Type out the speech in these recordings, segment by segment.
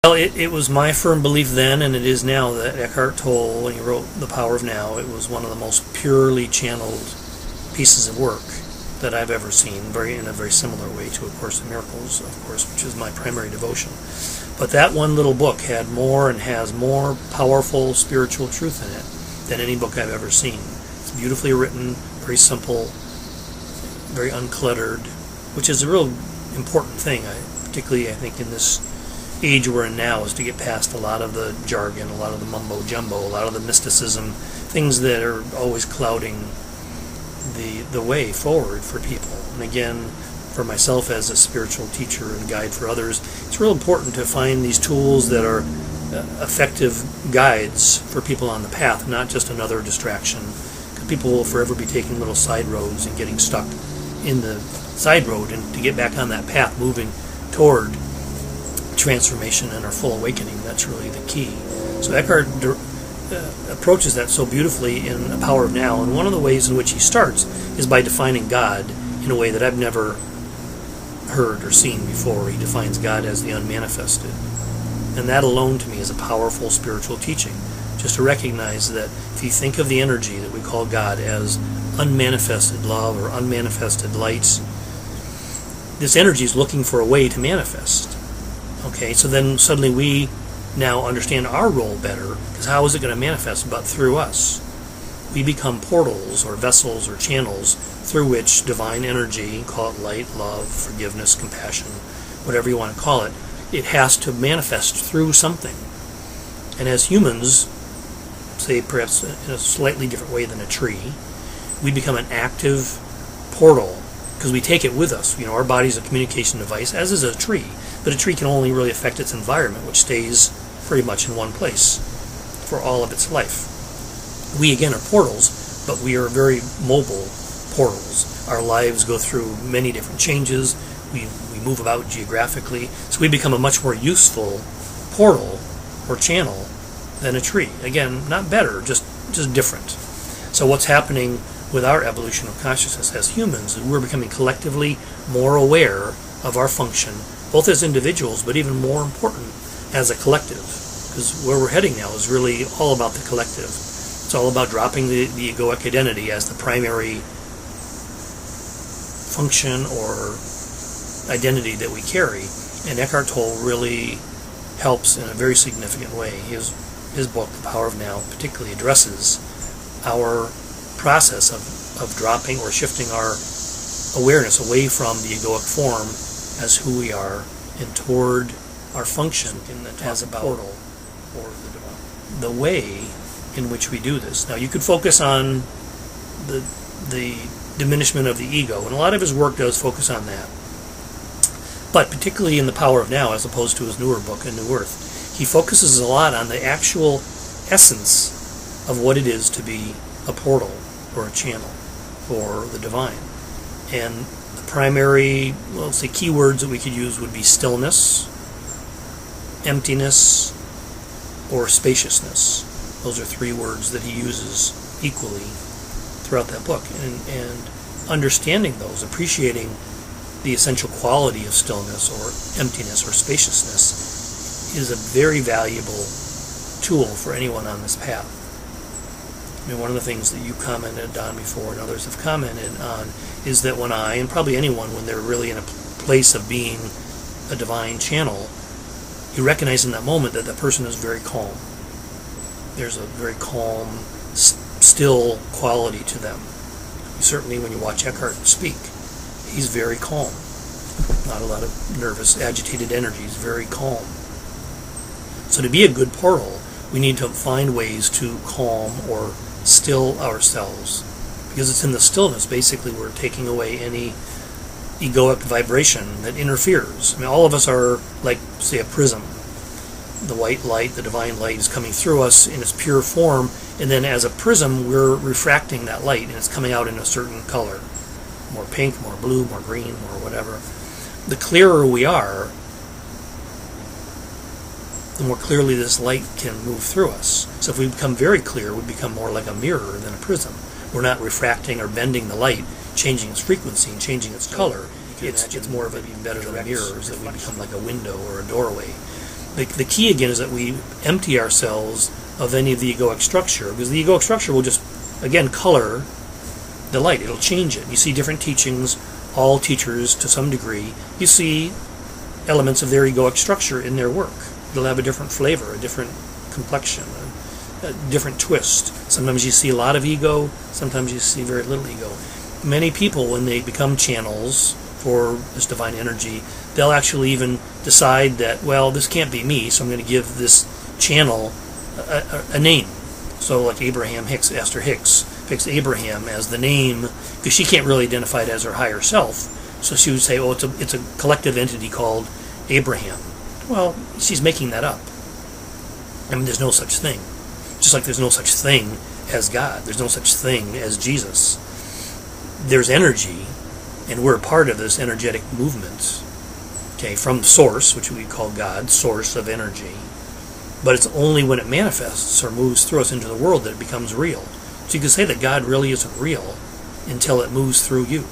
Well, it was my firm belief then, and it is now, that Eckhart Tolle, when he wrote The Power of Now, it was one of the most purely channeled pieces of work that I've ever seen, in a very similar way to A Course in Miracles, of course, which is my primary devotion. But that one little book had more and has more powerful spiritual truth in it than any book I've ever seen. It's beautifully written, very simple, very uncluttered, which is a real important thing, particularly I think in this age we're in now, is to get past a lot of the jargon, a lot of the mumbo-jumbo, a lot of the mysticism, things that are always clouding the way forward for people. And again, for myself as a spiritual teacher and guide for others, it's real important to find these tools that are effective guides for people on the path, not just another distraction. Because people will forever be taking little side roads and getting stuck in the side road, and to get back on that path, moving toward transformation and our full awakening, that's really the key. So Eckhart approaches that so beautifully in The Power of Now, and one of the ways in which he starts is by defining God in a way that I've never heard or seen before. He defines God as the unmanifested, and that alone to me is a powerful spiritual teaching, just to recognize that if you think of the energy that we call God as unmanifested love or unmanifested light, this energy is looking for a way to manifest. Okay, so then suddenly we now understand our role better, because how is it going to manifest but through us? We become portals or vessels or channels through which divine energy, call it light, love, forgiveness, compassion, whatever you want to call it, it has to manifest through something. And as humans, say perhaps in a slightly different way than a tree, we become an active portal because we take it with us. Our body's a communication device, as is a tree. But a tree can only really affect its environment, which stays pretty much in one place for all of its life. We, again, are portals, but we are very mobile portals. Our lives go through many different changes. We move about geographically. So we become a much more useful portal or channel than a tree. Again, not better, just different. So what's happening with our evolution of consciousness as humans is we're becoming collectively more aware of our function, both as individuals, but even more important, as a collective. Because where we're heading now is really all about the collective. It's all about dropping the egoic identity as the primary function or identity that we carry. And Eckhart Tolle really helps in a very significant way. His book, The Power of Now, particularly addresses our process of dropping or shifting our awareness away from the egoic form as who we are and toward our function as a portal or the divine. The way in which we do this. Now, you could focus on the diminishment of the ego, and a lot of his work does focus on that. But particularly in The Power of Now, as opposed to his newer book, A New Earth, he focuses a lot on the actual essence of what it is to be a portal or a channel for the divine. And the primary, let's say, keywords that we could use would be stillness, emptiness, or spaciousness. Those are three words that he uses equally throughout that book. And understanding those, appreciating the essential quality of stillness or emptiness or spaciousness is a very valuable tool for anyone on this path. I mean, one of the things that you commented on before and others have commented on is that when and probably anyone, when they're really in a place of being a divine channel, you recognize in that moment that the person is very calm. There's a very calm, still quality to them. Certainly when you watch Eckhart speak, he's very calm. Not a lot of nervous, agitated energy. He's very calm. So to be a good portal, we need to find ways to calm or still ourselves. Because it's in the stillness, basically, we're taking away any egoic vibration that interferes. I mean, all of us are like, say, a prism. The white light, the divine light, is coming through us in its pure form, and then as a prism, we're refracting that light, and it's coming out in a certain color. More pink, more blue, more green, more whatever. The clearer we are, the more clearly this light can move through us. So if we become very clear, we become more like a mirror than a prism. We're not refracting or bending the light, changing its frequency and changing its color. It's more of a better than mirrors, that we become like a window or a doorway. The key again is that we empty ourselves of any of the egoic structure, because the egoic structure will just, again, color the light. It'll change it. You see different teachings, all teachers to some degree, you see elements of their egoic structure in their work. It'll have a different flavor, a different complexion, a different twist. Sometimes you see a lot of ego, sometimes you see very little ego. Many people, when they become channels for this divine energy, they'll actually even decide that, well, this can't be me, so I'm going to give this channel a name. So like Abraham Hicks, Esther Hicks, picks Abraham as the name, because she can't really identify it as her higher self. So she would say, oh, it's a collective entity called Abraham. Well, she's making that up. I mean, there's no such thing. Just like there's no such thing as God. There's no such thing as Jesus. There's energy, and we're a part of this energetic movement, okay, from source, which we call God, source of energy. But it's only when it manifests or moves through us into the world that it becomes real. So you can say that God really isn't real until it moves through you.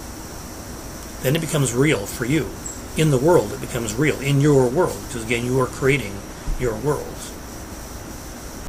Then it becomes real for you. In the world, it becomes real. In your world, because again, you are creating your world.